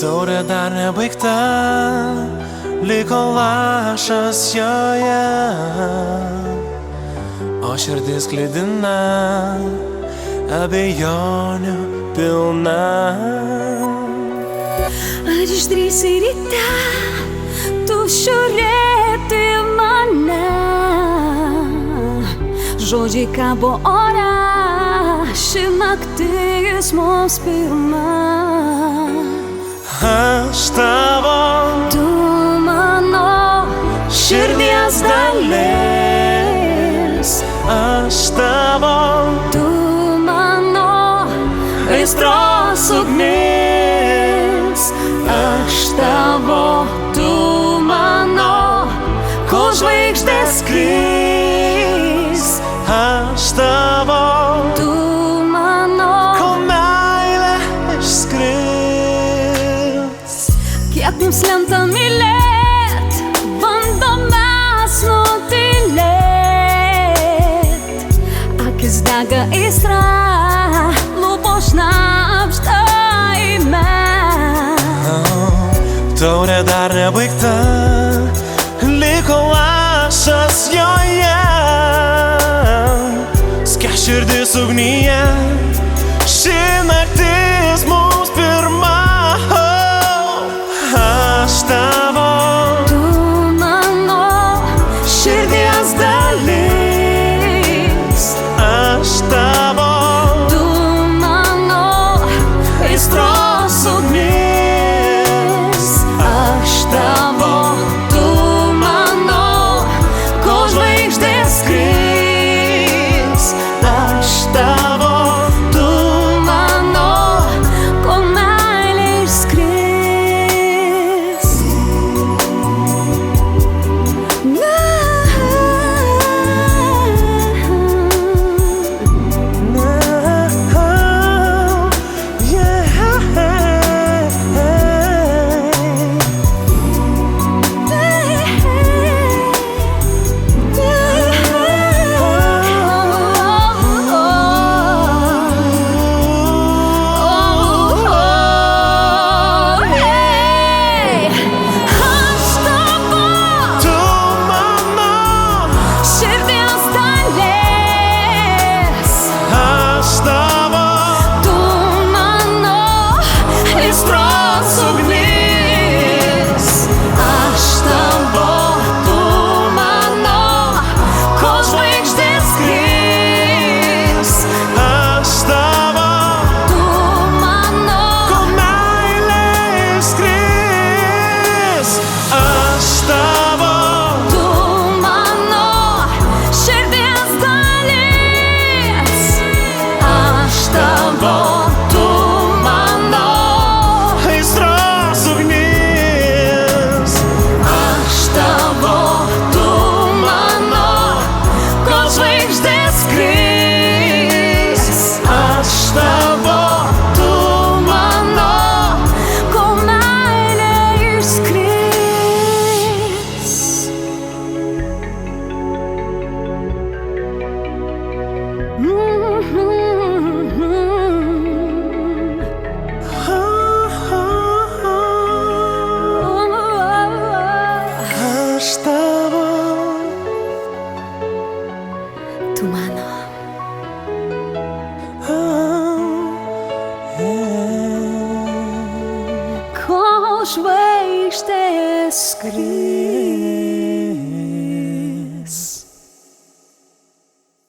Taurė dar nebaigta, liko lašas joje, o širdis klydina, abejonių pilna. Ar išdrįsi ryte tu žiūrėti mane? Žodžiai kabo ore, ši naktis mums pirma. Aš tavo, Tu mano širdies dalis. Aš tavo, Tu mano aistros ugnis. Aš tavo, tu mano, kol žvaigždės skris. Aš tavo, Tu mano, kol meilė išskris. kiek mums lemta mylėt, bandom mes nutylėt. Akis dega aistra, lūpos šnabžda eime. Taurė dar nebaigta, liko lašas joje, skęs širdis ugnyje, ši naktis mums pirma. Aš tavo, Tu mano širdies dalis. Aš tavo, Tu mano aistros ugnis. Aš tavo, tu mano, kol žvaigždės skris. Aš tavo, tu mano, kol meilė išskris. aistros ugnis. Aš tavo, tu mano, kol žvaigždės skris. Aš tavo, Tu mano, kol meilė išskris. Aš tavo, Tu mano širdies dalis. Aš tavo, tu mano, aistros ugnis. Aš tavo, tu mano, kol žvaigždės skris. Aš tavo, tu mano, kol meilė išskris. aš tavo. Tu mano. Kol žvaigždės skris.